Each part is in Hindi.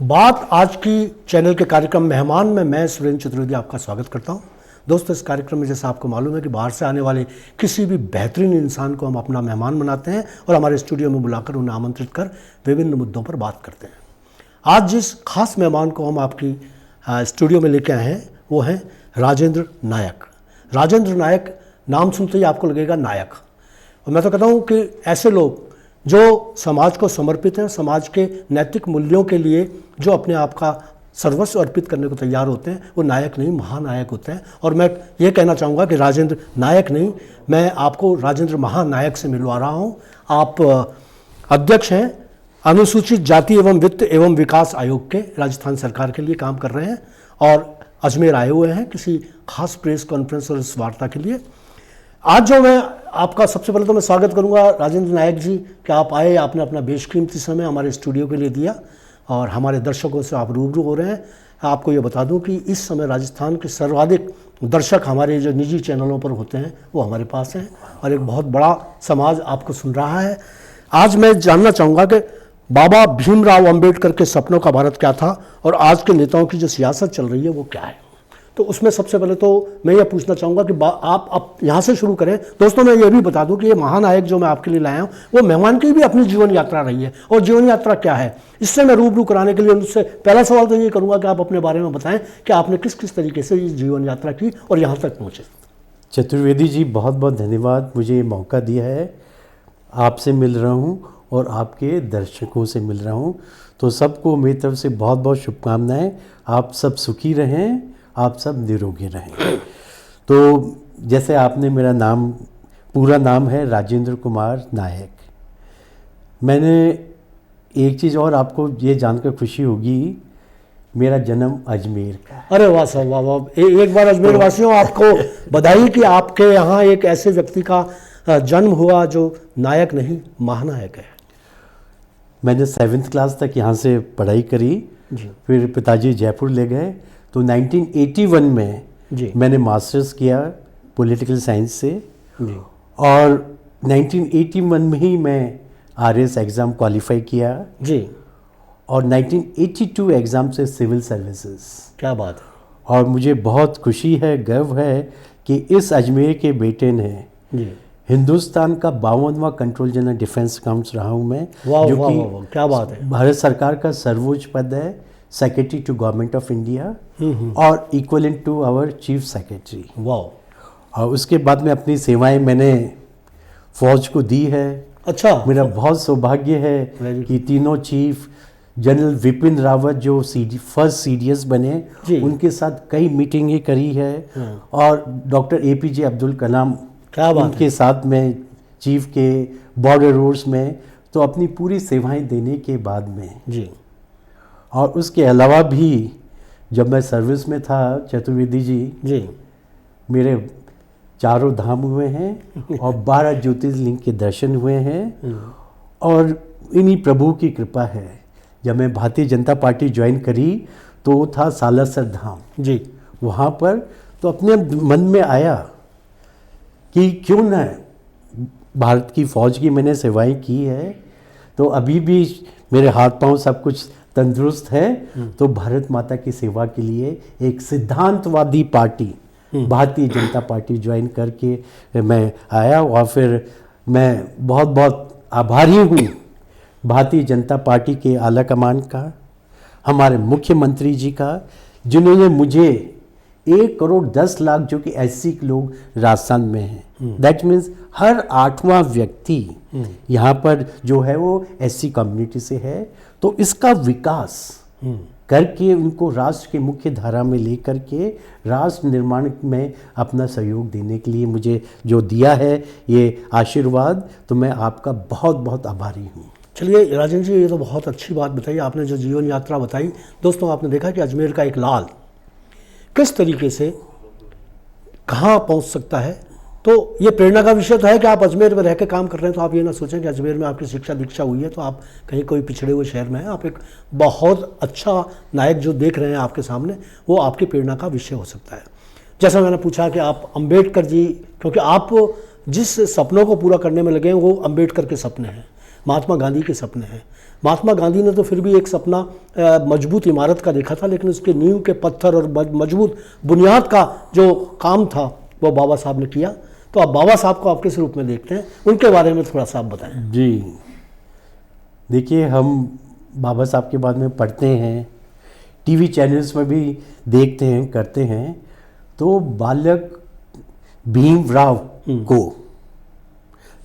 बात आज की चैनल के कार्यक्रम मेहमान में मैं सुरेंद्र चतुर्वेदी आपका स्वागत करता हूं। दोस्तों, इस कार्यक्रम में जैसा आपको मालूम है कि बाहर से आने वाले किसी भी बेहतरीन इंसान को हम अपना मेहमान बनाते हैं और हमारे स्टूडियो में बुलाकर उन्हें आमंत्रित कर विभिन्न मुद्दों पर बात करते हैं। आज जिस खास मेहमान को हम आपकी स्टूडियो में लेके आए हैं वो हैं राजेंद्र नायक। राजेंद्र नायक नाम सुनते ही आपको लगेगा नायक, और मैं तो कहता हूँ कि ऐसे लोग जो समाज को समर्पित हैं, समाज के नैतिक मूल्यों के लिए जो अपने आप का सर्वस्व अर्पित करने को तैयार होते हैं, वो नायक नहीं महानायक होते हैं। और मैं ये कहना चाहूँगा कि राजेंद्र नायक नहीं, मैं आपको राजेंद्र महानायक से मिलवा रहा हूँ। आप अध्यक्ष हैं अनुसूचित जाति एवं वित्त एवं विकास आयोग के, राजस्थान सरकार के लिए काम कर रहे हैं और अजमेर आए हुए हैं किसी खास प्रेस कॉन्फ्रेंस और इस वार्ता के लिए। आज जो मैं आपका सबसे पहले तो मैं स्वागत करूंगा राजेंद्र नायक जी कि आप आए, आपने अपना बेशकीमती समय हमारे स्टूडियो के लिए दिया और हमारे दर्शकों से आप रूबरू हो रहे हैं। आपको ये बता दूं कि इस समय राजस्थान के सर्वाधिक दर्शक हमारे जो निजी चैनलों पर होते हैं वो हमारे पास हैं और एक बहुत बड़ा समाज आपको सुन रहा है। आज मैं जानना चाहूँगा कि बाबा भीमराव अम्बेडकर के सपनों का भारत क्या था और आज के नेताओं की जो सियासत चल रही है वो क्या है। तो उसमें सबसे पहले तो मैं ये पूछना चाहूँगा कि आप यहाँ से शुरू करें। दोस्तों, मैं ये भी बता दूँ कि ये महानायक जो मैं आपके लिए लाया हूँ वो मेहमान की भी अपनी जीवन यात्रा रही है, और जीवन यात्रा क्या है इससे मैं रूबरू कराने के लिए उनसे पहला सवाल तो ये करूँगा कि आप अपने बारे में बताएं कि आपने किस किस तरीके से ये जीवन यात्रा की और यहाँ तक पहुँचे। चतुर्वेदी जी, बहुत बहुत धन्यवाद, मुझे ये मौका दिया है। आपसे मिल रहा हूँ और आपके दर्शकों से मिल रहा हूँ, तो सबको मेरी तरफ से बहुत बहुत शुभकामनाएँ। आप सब सुखी रहें, आप सब निरोगी रहें। तो जैसे आपने मेरा पूरा नाम है राजेंद्र कुमार नायक। मैंने एक चीज़ और आपको ये जानकर खुशी होगी, मेरा जन्म अजमेर का है। अरे वाह साहब, वाह वाह। एक बार अजमेर वासियों आपको बधाई कि आपके यहाँ एक ऐसे व्यक्ति का जन्म हुआ जो नायक नहीं महानायक है। मैंने 7th क्लास तक यहाँ से पढ़ाई करी जी। फिर पिताजी जयपुर ले गए, तो 1981 में जी मैंने मास्टर्स किया पॉलिटिकल साइंस से जी। और 1981 में ही मैं आरएस एग्ज़ाम क्वालिफाई किया जी, और 1982 एग्ज़ाम से सिविल सर्विसेज। क्या बात है। और मुझे बहुत खुशी है, गर्व है कि इस अजमेर के बेटे ने जी हिंदुस्तान का 52वां कंट्रोल जनरल डिफेंस अकाउंट्स रहा हूँ मैं, जो कि क्या बात है, भारत सरकार का सर्वोच्च पद है, secretary to government of India और equivalent to our chief secretary. वाह। और उसके बाद में अपनी सेवाएं मैंने फौज को दी है। अच्छा। मेरा बहुत सौभाग्य है कि तीनों चीफ जनरल विपिन रावत जो फर्स्ट CDS बने, उनके साथ कई मीटिंगें करी है, और डॉक्टर APJ अब्दुल कलाम उनके साथ में चीफ के बॉर्डर रोड्स में, तो अपनी पूरी सेवाएं देने के बाद में जी। और उसके अलावा भी जब मैं सर्विस में था चतुर्वेदी जी मेरे 4 धाम हुए हैं और 12 ज्योतिर्लिंग के दर्शन हुए हैं, और इन्हीं प्रभु की कृपा है। जब मैं भारतीय जनता पार्टी ज्वाइन करी तो वो था सालासर धाम जी। वहाँ पर तो अपने मन में आया कि क्यों न भारत की फ़ौज की मैंने सेवाएं की है, तो अभी भी मेरे हाथ पांव सब कुछ तंदुरुस्त है, तो भारत माता की सेवा के लिए एक सिद्धांतवादी party Bharatiya Janata party join करके मैं आया। और फिर मैं बहुत बहुत आभारी हूँ भारतीय जनता पार्टी के आला कमान का, हमारे मुख्यमंत्री जी का, जिन्होंने मुझे 1 करोड़ 10 लाख जो कि SC लोग राजस्थान में हैं, दैट मीन्स हर 8वां व्यक्ति यहाँ पर जो है वो SC कम्युनिटी से है, तो इसका विकास करके उनको राष्ट्र के मुख्य धारा में लेकर के राष्ट्र निर्माण में अपना सहयोग देने के लिए मुझे जो दिया है ये आशीर्वाद, तो मैं आपका बहुत बहुत आभारी हूँ। चलिए राजेंद्र जी, ये तो बहुत अच्छी बात बताई आपने, जो जीवन यात्रा बताई। दोस्तों, आपने देखा कि अजमेर का एक लाल किस तरीके से कहाँ पहुँच सकता है, तो ये प्रेरणा का विषय तो है कि आप अजमेर में रह के काम कर रहे हैं, तो आप ये ना सोचें कि अजमेर में आपकी शिक्षा दीक्षा हुई है तो आप कहीं कोई पिछड़े हुए शहर में हैं। आप एक बहुत अच्छा नायक जो देख रहे हैं आपके सामने, वो आपकी प्रेरणा का विषय हो सकता है। जैसा मैंने पूछा कि आप अम्बेडकर जी, क्योंकि आप जिस सपनों को पूरा करने में लगे हैं वो अम्बेडकर के सपने हैं, महात्मा गांधी के सपने हैं। महात्मा गांधी ने तो फिर भी एक सपना मजबूत इमारत का देखा था, लेकिन उसके नींव के पत्थर और मजबूत बुनियाद का जो काम था वो बाबा साहब ने किया। तो अब बाबा साहब को आप किस रूप में देखते हैं, उनके बारे में थोड़ा सा आप बताएं। जी देखिए, हम बाबा साहब के बारे में पढ़ते हैं, टीवी चैनल्स में भी देखते हैं, करते हैं, तो बालक भीमराव को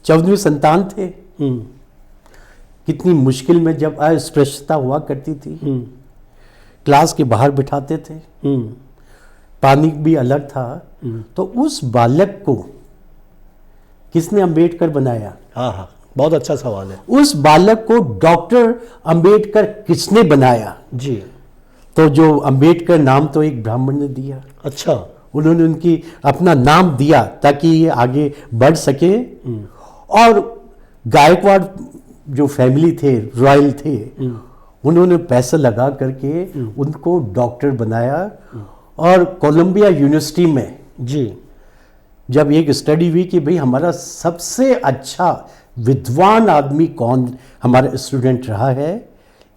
14वीं संतान थे। कितनी मुश्किल में जब अस्पृश्यता हुआ करती थी, क्लास के बाहर बिठाते थे, पानी भी अलग था, तो उस बालक को किसने अंबेडकर बनाया? हाँ हाँ, बहुत अच्छा सवाल है। उस बालक को डॉक्टर अंबेडकर किसने बनाया? जी, तो जो अंबेडकर नाम तो एक ब्राह्मण ने दिया। अच्छा, उन्होंने उनकी अपना नाम दिया ताकि ये आगे बढ़ सके। और गायकवाड़ जो फैमिली थे, रॉयल थे, उन्होंने पैसा लगा करके उनको डॉक्टर बनाया। और कोलंबिया यूनिवर्सिटी में जी, जब एक स्टडी हुई कि भाई हमारा सबसे अच्छा विद्वान आदमी कौन हमारा स्टूडेंट रहा है,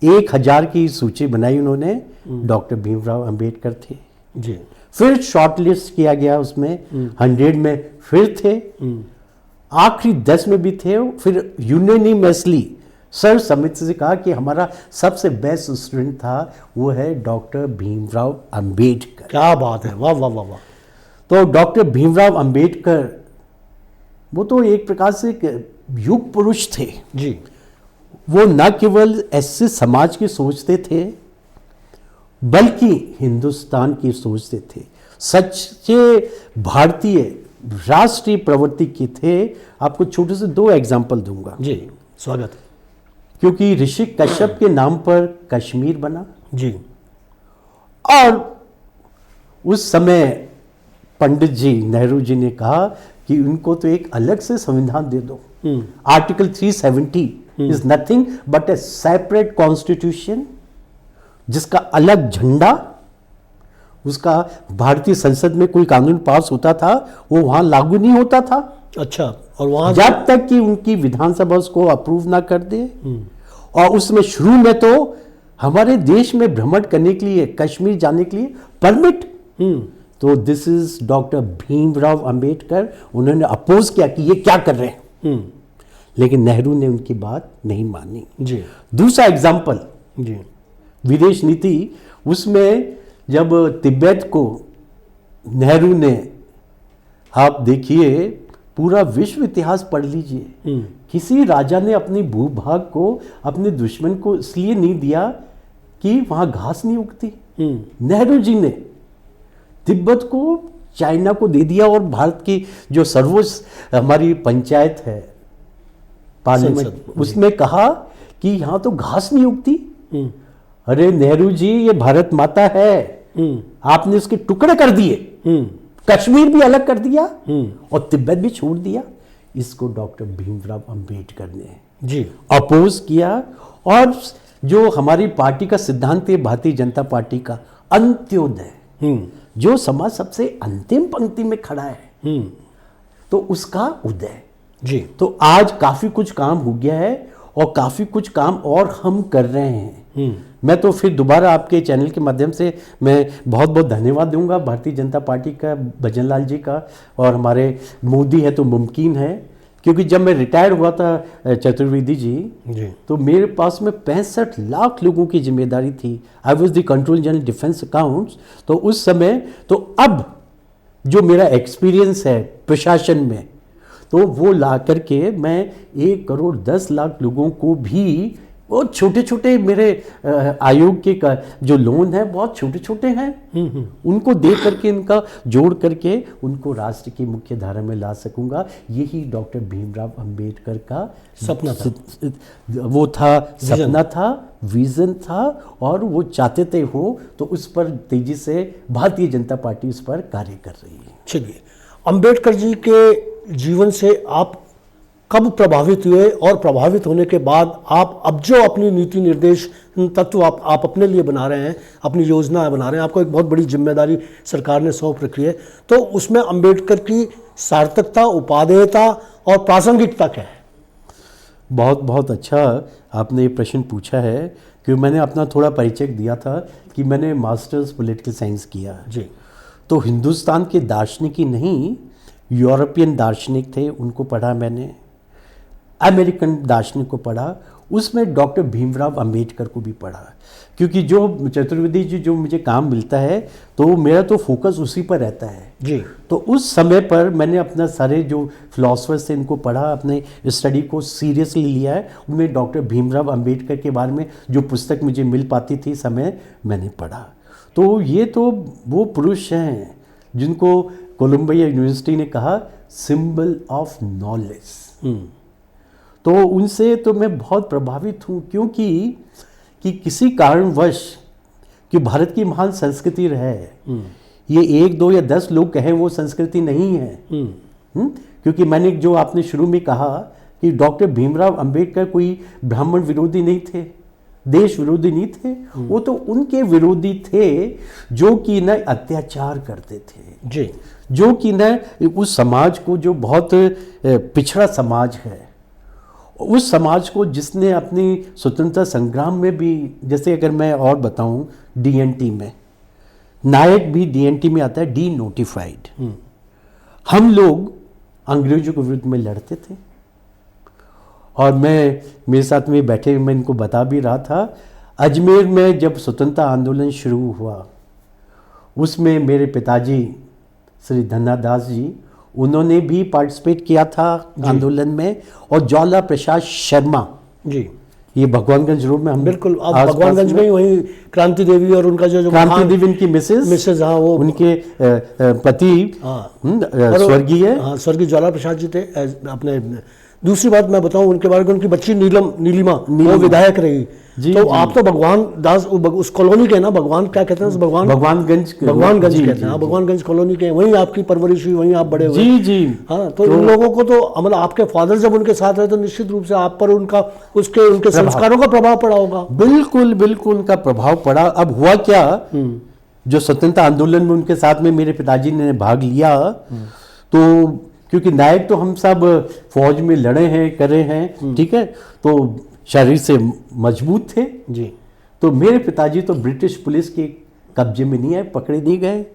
1000 की सूची बनाई उन्होंने, डॉक्टर भीमराव अंबेडकर थे। जी, फिर शॉर्टलिस्ट किया गया, उसमें 100 में फिर थे, आखिरी 10 में भी थे। फिर यूनानिमसली सर समित से कहा कि हमारा सबसे बेस्ट स्टूडेंट था वो है डॉक्टर भीमराव अंबेडकर। क्या बात है, वाह वाह वाह वाह। तो डॉक्टर भीमराव अंबेडकर वो तो एक प्रकार से युग पुरुष थे। जी, वो न केवल ऐसे समाज की सोचते थे बल्कि हिंदुस्तान की सोचते थे, सच्चे भारतीय राष्ट्रीय प्रवृत्ति के थे। आपको छोटे से 2 एग्जाम्पल दूंगा। जी, स्वागत है। क्योंकि ऋषि कश्यप के नाम पर कश्मीर बना, जी, और उस समय पंडित जी नेहरू जी ने कहा कि उनको तो एक अलग से संविधान दे दो। Article 370 is nothing but A separate constitution, जिसका अलग झंडा, उसका भारतीय संसद में कोई कानून पास होता था वो वहां लागू नहीं होता था। अच्छा, और वहां जब तक कि उनकी विधानसभा उसको अप्रूव ना कर दे। और उसमें शुरू में तो हमारे देश में भ्रमण करने के लिए, कश्मीर जाने के लिए परमिट। तो this is doctor Bhimrao Ambedkar, उन्होंने अपोज किया कि ये क्या कर रहे हैं, लेकिन नेहरू ने उनकी बात नहीं मानी। जी, दूसरा एग्जाम्पल, जी, विदेश नीति, उसमें जब तिब्बत को नेहरू ने, आप देखिए पूरा विश्व इतिहास पढ़ लीजिए, किसी राजा ने अपनी भूभाग को अपने दुश्मन को इसलिए नहीं दिया कि वहां घास नहीं उगती। नेहरू जी ने तिब्बत को चाइना को दे दिया, और भारत की जो सर्वोच्च हमारी पंचायत है, पार्लियामेंट, उसमें कहा कि यहां तो घास नहीं उगती। अरे नेहरू जी, ये भारत माता है, आपने इसके टुकड़े कर दिए, कश्मीर भी अलग कर दिया और तिब्बत भी छोड़ दिया। इसको डॉक्टर भीमराव अंबेडकर ने जी अपोज किया। और जो हमारी पार्टी का सिद्धांत है, भारतीय जनता पार्टी का अंत्योदय, जो समाज सबसे अंतिम पंक्ति में खड़ा है, तो उसका उदय। जी, तो आज काफी कुछ काम हो गया है और काफी कुछ काम और हम कर रहे हैं। मैं तो फिर दोबारा आपके चैनल के माध्यम से मैं बहुत बहुत धन्यवाद दूंगा भारतीय जनता पार्टी का, भजन लाल जी का, और हमारे मोदी है तो मुमकिन है। क्योंकि जब मैं रिटायर हुआ था चतुर्वेदी जी, तो मेरे पास में 65 लाख लोगों की जिम्मेदारी थी। I was the control general defence accounts. तो उस समय, तो अब जो मेरा एक्सपीरियंस है प्रशासन में, तो वो ला करके मैं 1 करोड़ 10 लाख लोगों को भी, वो छोटे छोटे मेरे आयोग के का जो लोन है बहुत छोटे छोटे हैं, उनको दे करके, इनका जोड़ करके उनको राष्ट्र की मुख्य धारा में ला सकूंगा। यही डॉक्टर भीमराव अंबेडकर का सपना था, वो था, सपना था, विजन था, और वो चाहते थे हो, तो उस पर तेजी से भारतीय जनता पार्टी उस पर कार्य कर रही है। चलिए, अंबेडकर जी के जीवन से आप कब प्रभावित हुए, और प्रभावित होने के बाद आप अब जो अपनी नीति निर्देश तत्व आप अपने लिए बना रहे हैं, अपनी योजना बना रहे हैं, आपको एक बहुत बड़ी जिम्मेदारी सरकार ने सौंप रखी है, तो उसमें अंबेडकर की सार्थकता, उपादेयता और प्रासंगिकता क्या है? बहुत बहुत अच्छा आपने ये प्रश्न पूछा है, कि मैंने अपना थोड़ा परिचय दिया था कि मैंने मास्टर्स पॉलिटिकल साइंस किया है। जी। तो हिंदुस्तान के दार्शनिक ही नहीं, यूरोपियन दार्शनिक थे उनको पढ़ा मैंने, अमेरिकन दार्शनिक को पढ़ा, उसमें डॉक्टर भीमराव अंबेडकर को भी पढ़ा। क्योंकि जो चतुर्वेदी जी जो मुझे काम मिलता है तो मेरा तो फोकस उसी पर रहता है जी। तो उस समय पर मैंने अपना सारे जो फिलोसफर्स थे इनको पढ़ा, अपने स्टडी को सीरियसली लिया है। उनमें डॉक्टर भीमराव अंबेडकर के बारे में जो पुस्तक मुझे मिल पाती थी समय मैंने पढ़ा। तो ये तो वो पुरुष हैं जिनको कोलंबिया यूनिवर्सिटी ने कहा सिंबल ऑफ नॉलेज। तो उनसे तो मैं बहुत प्रभावित हूँ, क्योंकि कि किसी कारणवश कि भारत की महान संस्कृति रहे, ये 1, 2 या 10 लोग कहें वो संस्कृति नहीं है। क्योंकि मैंने जो आपने शुरू में कहा कि डॉक्टर भीमराव अंबेडकर कोई ब्राह्मण विरोधी नहीं थे, देश विरोधी नहीं थे, वो तो उनके विरोधी थे जो कि न अत्याचार करते थे जी, जो कि न उस समाज को जो बहुत पिछड़ा समाज है, उस समाज को जिसने अपनी स्वतंत्रता संग्राम में भी, जैसे अगर मैं और बताऊं, डीएनटी में नायक भी डीएनटी में आता है, डी नोटिफाइड। हम लोग अंग्रेजों के विरुद्ध में लड़ते थे और मैं मेरे साथ में बैठे मैं इनको बता भी रहा था, अजमेर में जब स्वतंत्रता आंदोलन शुरू हुआ उसमें मेरे पिताजी श्री धन्नादास जी उन्होंने भी पार्टिसिपेट किया था आंदोलन में, और ज्वाला प्रसाद शर्मा जी, ये भगवानगंज रोड में हम बिल्कुल भगवानगंज में ही वही क्रांति देवी और उनका जो क्रांति देवी उनकी मिसेज हाँ वो उनके पति स्वर्गीय ज्वाला प्रसाद जी थे। अपने दूसरी बात मैं बताऊं उनके बारे में, उनकी बच्ची नीलिमा वो विधायक रही। जी, तो जी। आप तो भगवान दास उस कॉलोनी के ना, भगवान क्या कहते हैं, भगवानगंज कहते हैं, भगवानगंज कॉलोनी के, वहीं आपकी परवरिश हुई, वहीं आप बड़े हुए। जी जी। हाँ, तो इन लोगों को तो मतलब आपके फादर जब उनके साथ रहे तो निश्चित रूप से आप पर उनके संस्कारों का प्रभाव पड़ा होगा। बिल्कुल बिल्कुल उनका प्रभाव पड़ा। अब हुआ क्या, जो स्वतंत्रता आंदोलन में उनके साथ में मेरे पिताजी ने भाग लिया, तो क्योंकि नायक तो हम सब फौज में लड़े हैं करे हैं, ठीक है, तो शरीर से मजबूत थे जी। तो मेरे पिताजी तो ब्रिटिश पुलिस के कब्जे में नहीं आए, पकड़े नहीं गए,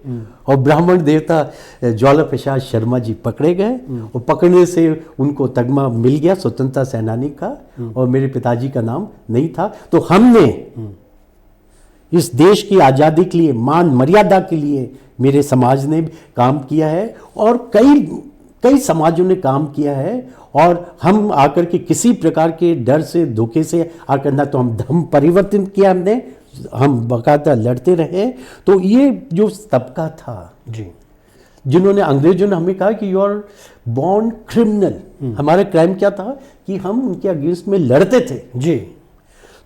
और ब्राह्मण देवता ज्वाला प्रसाद शर्मा जी पकड़े गए, और पकड़ने से उनको तगमा मिल गया स्वतंत्रता सेनानी का, और मेरे पिताजी का नाम नहीं था। तो हमने इस देश की आज़ादी के लिए, मान मर्यादा के लिए मेरे समाज ने काम किया है, और कई समाजों ने काम किया है, और हम आकर के किसी प्रकार के डर से धोखे से आकर ना तो हम धर्म परिवर्तन किया हमने, हम बाकायदा लड़ते रहे। तो ये जो तबका था जी, जिन्होंने अंग्रेजों ने हमें कहा कि यू आर बॉर्न क्रिमिनल, हमारा क्राइम क्या था कि हम उनके अगेंस्ट में लड़ते थे जी।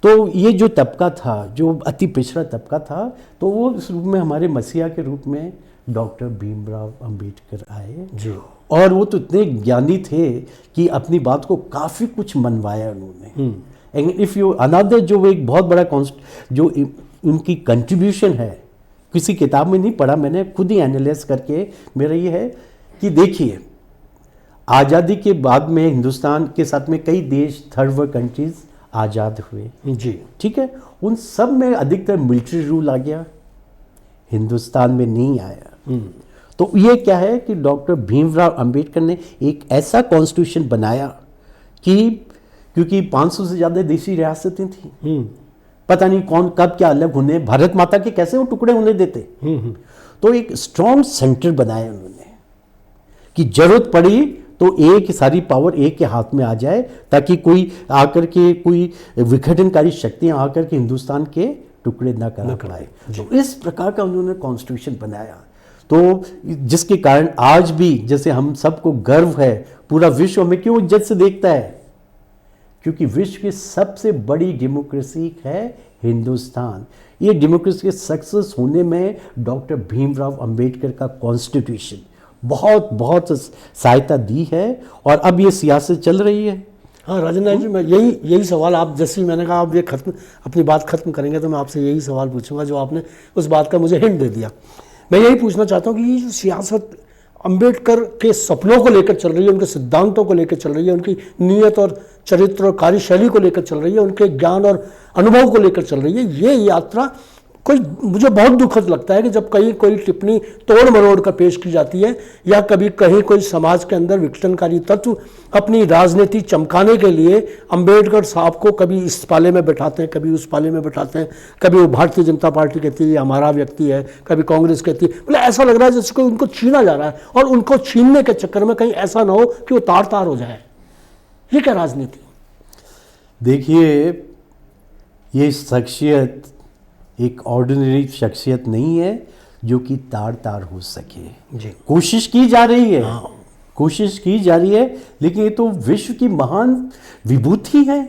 तो ये जो तबका था, जो अति पिछड़ा तबका था, तो वो इस रूप में हमारे मसीहा के रूप में डॉक्टर भीमराव अंबेडकर आए जी। और वो तो इतने ज्ञानी थे कि अपनी बात को काफ़ी कुछ मनवाया उन्होंने। इफ़ यू अनदर जो एक बहुत बड़ा जो उनकी कंट्रीब्यूशन है, किसी किताब में नहीं पढ़ा, मैंने खुद ही एनालाइज करके मेरा ये है कि देखिए, आज़ादी के बाद में हिंदुस्तान के साथ में कई देश, थर्ड वर्ल्ड कंट्रीज आज़ाद हुए जी, ठीक है, उन सब में अधिकतर मिलिट्री रूल आ गया, हिंदुस्तान में नहीं आया। तो ये क्या है कि डॉक्टर भीमराव अंबेडकर ने एक ऐसा कॉन्स्टिट्यूशन बनाया कि क्योंकि 500 से ज़्यादा देशी रियासतें थी, पता नहीं कौन कब क्या अलग होने, भारत माता के कैसे वो टुकड़े होने देते, तो एक स्ट्रॉन्ग सेंटर बनाया उन्होंने कि जरूरत पड़ी तो एक सारी पावर एक के हाथ में आ जाए, ताकि कोई आकर के कोई विघटनकारी शक्तियां आकर के हिंदुस्तान के टुकड़े ना कर पाए। तो इस प्रकार का उन्होंने कॉन्स्टिट्यूशन बनाया, तो जिसके कारण आज भी जैसे हम सबको गर्व है, पूरा विश्व हमें क्यों इज्जत से देखता है, क्योंकि विश्व की सबसे बड़ी डेमोक्रेसी है हिंदुस्तान। ये डेमोक्रेसी के सक्सेस होने में डॉक्टर भीमराव अंबेडकर का कॉन्स्टिट्यूशन बहुत सहायता दी है, और अब ये सियासत चल रही है। हाँ राजेंद्र जी, मैं यही सवाल, आप जैसे मैंने कहा आप ये अपनी बात खत्म करेंगे तो मैं आपसे यही सवाल पूछूंगा जो आपने उस बात का मुझे हिंट दे दिया। मैं यही पूछना चाहता हूँ कि ये जो सियासत अंबेडकर के सपनों को लेकर चल रही है, उनके सिद्धांतों को लेकर चल रही है, उनकी नीयत और चरित्र और कार्यशैली को लेकर चल रही है, उनके ज्ञान और अनुभव को लेकर चल रही है। ये यात्रा कोई मुझे बहुत दुखद लगता है कि जब कहीं कोई टिप्पणी तोड़ मरोड़ कर पेश की जाती है, या कभी कहीं कोई समाज के अंदर विघटनकारी तत्व अपनी राजनीति चमकाने के लिए अंबेडकर साहब को कभी इस पाले में बैठाते हैं, कभी उस पाले में बैठाते हैं, कभी वो भारतीय जनता पार्टी कहती है ये हमारा व्यक्ति है, कभी कांग्रेस कहती है, मतलब ऐसा लग रहा है जैसे कोई उनको छीना जा रहा है, और उनको छीनने के चक्कर में कहीं ऐसा ना हो कि वो तार तार हो जाए। ये क्या राजनीति? देखिए, ये शख्सियत एक ऑर्डिनरी शख्सियत नहीं है जो कि तार तार हो सके। जी, कोशिश की जा रही है, कोशिश की जा रही है, लेकिन ये तो विश्व की महान विभूति है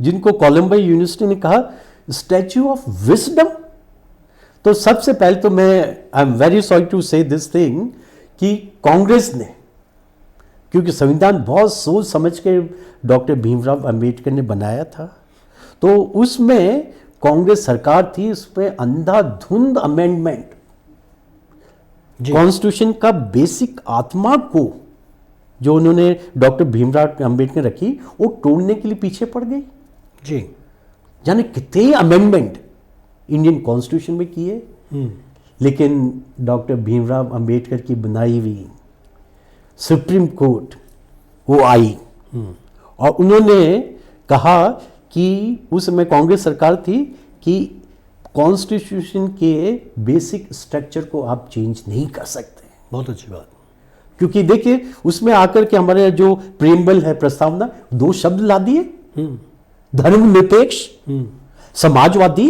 जिनको कोलंबिया यूनिवर्सिटी ने कहा स्टैच्यू ऑफ विजडम। तो सबसे पहले तो मैं I am very sorry to say this thing कि कांग्रेस ने, क्योंकि संविधान बहुत सोच समझ के डॉक्टर भीमराव अंबेडकर ने बनाया था, तो उसमें कांग्रेस सरकार थी, उसमें अंधाधुंध अमेंडमेंट कॉन्स्टिट्यूशन का बेसिक आत्मा को जो उन्होंने डॉक्टर भीमराव अंबेडकर रखी वो तोड़ने के लिए पीछे पड़ गई। जी, जाने कितने अमेंडमेंट इंडियन कॉन्स्टिट्यूशन में किए, लेकिन डॉक्टर भीमराव अंबेडकर की बनाई हुई सुप्रीम कोर्ट वो आई और उन्होंने कहा कि उस समय कांग्रेस सरकार थी कि कॉन्स्टिट्यूशन के बेसिक स्ट्रक्चर को आप चेंज नहीं कर सकते। बहुत अच्छी बात, क्योंकि देखिए उसमें आकर के हमारे जो प्रेम्बल है प्रस्तावना, दो शब्द ला दिए, धर्मनिरपेक्ष, समाजवादी,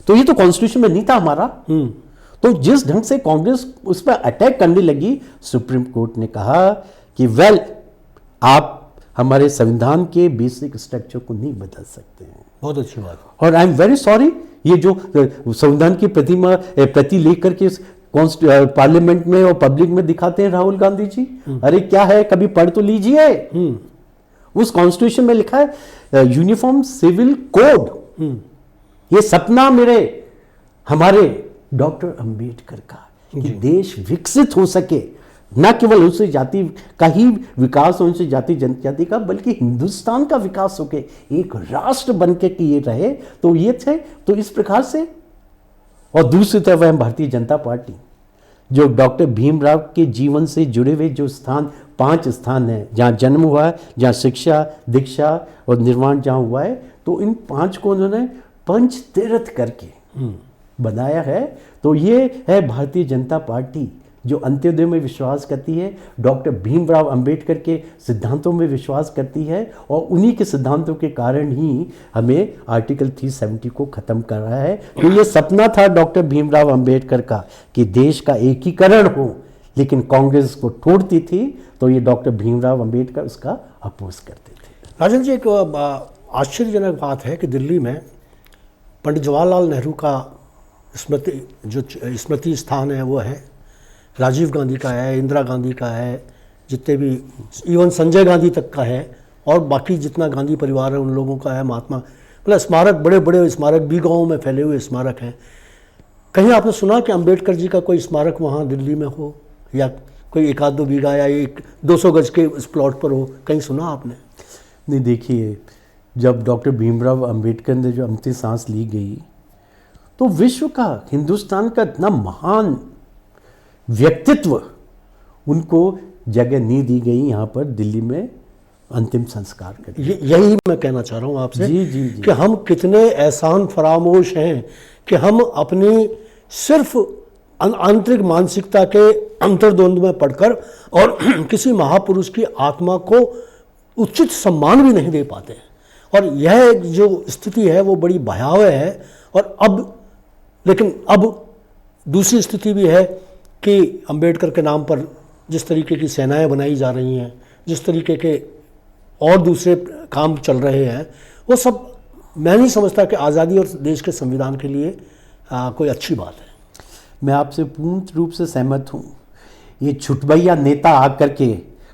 तो ये तो कॉन्स्टिट्यूशन में नहीं था हमारा। तो जिस ढंग से कांग्रेस उस पर अटैक करने लगी, सुप्रीम कोर्ट ने कहा कि वेल आप हमारे संविधान के बेसिक स्ट्रक्चर को नहीं बदल सकते हैं। बहुत अच्छी बात। और आई एम वेरी सॉरी, ये जो संविधान की प्रति लेकर के पार्लियामेंट में और पब्लिक में दिखाते हैं राहुल गांधी जी, अरे क्या है, कभी पढ़ तो लीजिए। उस कॉन्स्टिट्यूशन में लिखा है यूनिफॉर्म सिविल कोड। ये सपना हमारे डॉक्टर अंबेडकर का कि देश विकसित हो सके, न केवल उनसे जाति का ही विकास हो, उनसे जाति जनजाति का, बल्कि हिंदुस्तान का विकास हो के एक राष्ट्र बन के ये रहे, तो ये थे। तो इस प्रकार से, और दूसरी तरफ है भारतीय जनता पार्टी, जो डॉक्टर भीमराव के जीवन से जुड़े हुए जो स्थान, 5 स्थान हैं जहाँ जन्म हुआ है, जहाँ शिक्षा, दीक्षा और निर्माण जहाँ हुआ है, तो इन 5 को उन्होंने पंच तीर्थ करके बनाया है। तो ये है भारतीय जनता पार्टी जो अंत्योदय में विश्वास करती है, डॉक्टर भीमराव अंबेडकर के सिद्धांतों में विश्वास करती है, और उन्हीं के सिद्धांतों के कारण ही हमें आर्टिकल 370 को ख़त्म कर रहा है। तो ये सपना था डॉक्टर भीमराव अंबेडकर का कि देश का एकीकरण हो, लेकिन कांग्रेस को तोड़ती थी, तो ये डॉक्टर भीमराव अंबेडकर उसका अपोज करते थे। राजन जी, एक आश्चर्यजनक बात है कि दिल्ली में पंडित जवाहरलाल नेहरू का स्मृति स्थान है, वो है, राजीव गांधी का है, इंदिरा गांधी का है, जितने भी, इवन संजय गांधी तक का है, और बाकी जितना गांधी परिवार है उन लोगों का है, महात्मा, मतलब स्मारक, बड़े बड़े स्मारक भी गाँव में फैले हुए स्मारक हैं। कहीं आपने सुना कि अंबेडकर जी का कोई स्मारक वहाँ दिल्ली में हो, या कोई 1-2 बीघा या 200 गज के इस प्लॉट पर हो, कहीं सुना आपने? नहीं, देखिए, जब डॉक्टर भीमराव अंबेडकर ने जो अंतिम सांस ली गई, तो विश्व का, हिंदुस्तान का इतना महान व्यक्तित्व, उनको जगह नहीं दी गई यहाँ पर दिल्ली में अंतिम संस्कार कर। यही मैं कहना चाह रहा हूँ आपसे, जी जी जी, कि हम कितने एहसान फरामोश हैं कि हम अपनी सिर्फ आंतरिक मानसिकता के अंतर्द्वंद में पढ़कर और किसी महापुरुष की आत्मा को उचित सम्मान भी नहीं दे पाते। और यह जो स्थिति है वो बड़ी भयावह है। और लेकिन अब दूसरी स्थिति भी है कि अंबेडकर के नाम पर जिस तरीके की सेनाएं बनाई जा रही हैं, जिस तरीके के और दूसरे काम चल रहे हैं, वो सब मैं नहीं समझता कि आज़ादी और देश के संविधान के लिए कोई अच्छी बात है। मैं आपसे पूर्ण रूप से सहमत हूँ। ये छुटभैया नेता आकर के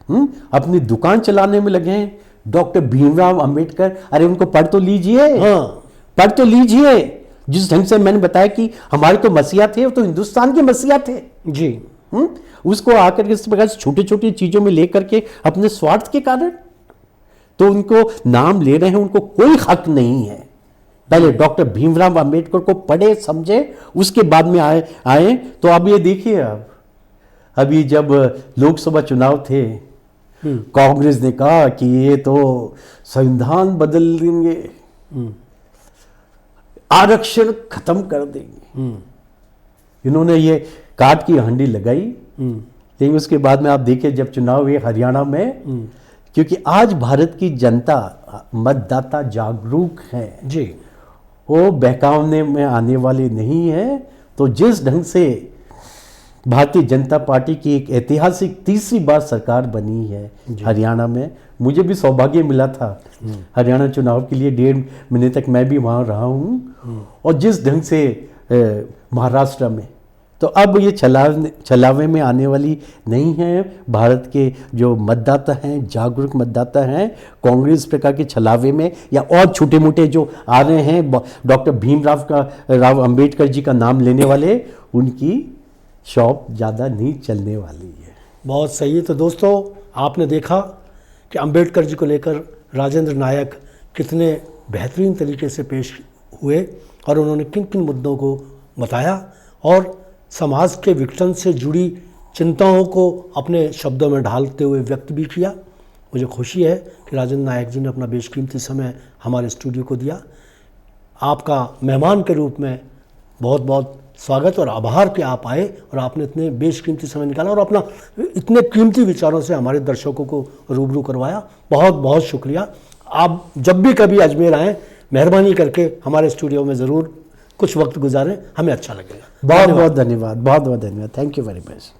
अपनी दुकान चलाने में लगे हैं। डॉक्टर भीमराव अंबेडकर, अरे उनको पढ़ तो लीजिए। हाँ, पढ़ तो लीजिए। जिस ढंग से मैंने बताया कि हमारे तो मसीहा थे, वो तो हिंदुस्तान के मसीहा थे जी। उसको आकर के इस प्रकार से छोटी छोटी चीजों में लेकर के अपने स्वार्थ के कारण, तो उनको नाम ले रहे हैं, उनको कोई हक नहीं है। पहले डॉक्टर भीमराव अंबेडकर को पढ़े समझे, उसके बाद में आए। तो अब ये देखिए, अभी जब लोकसभा चुनाव थे, कांग्रेस ने कहा कि ये तो संविधान बदल देंगे, आरक्षण खत्म कर देंगे। इन्होंने ये काट की हांडी लगाई। लेकिन उसके बाद में आप देखिए, जब चुनाव हुए हरियाणा में, क्योंकि आज भारत की जनता, मतदाता जागरूक है जी, वो बहकाने में आने वाले नहीं है। तो जिस ढंग से भारतीय जनता पार्टी की एक ऐतिहासिक तीसरी बार सरकार बनी है हरियाणा में, मुझे भी सौभाग्य मिला था हरियाणा चुनाव के लिए, 1.5 महीने तक मैं भी वहाँ रहा हूँ। और जिस ढंग से महाराष्ट्र में, तो अब ये छलावे में आने वाली नहीं है। भारत के जो मतदाता हैं, जागरूक मतदाता हैं, कांग्रेस प्रकार के छलावे में या और छोटे मोटे जो आ रहे हैं, डॉक्टर भीमराव अंबेडकर जी का नाम लेने वाले, उनकी शॉप ज़्यादा नहीं चलने वाली है। बहुत सही। तो दोस्तों, आपने देखा कि अंबेडकर जी को लेकर राजेंद्र नायक कितने बेहतरीन तरीके से पेश हुए और उन्होंने किन किन मुद्दों को बताया और समाज के विघटन से जुड़ी चिंताओं को अपने शब्दों में ढालते हुए व्यक्त भी किया। मुझे खुशी है कि राजेंद्र नायक जी ने अपना बेशकीमती समय हमारे स्टूडियो को दिया। आपका मेहमान के रूप में बहुत बहुत स्वागत और आभार कि आप आए और आपने इतने बेशकीमती समय निकाला और अपना इतने कीमती विचारों से हमारे दर्शकों को रूबरू करवाया। बहुत बहुत शुक्रिया। आप जब भी कभी अजमेर आएँ, मेहरबानी करके हमारे स्टूडियो में ज़रूर कुछ वक्त गुजारें, हमें अच्छा लगेगा। बहुत बहुत धन्यवाद, बहुत बहुत धन्यवाद। Thank you very much.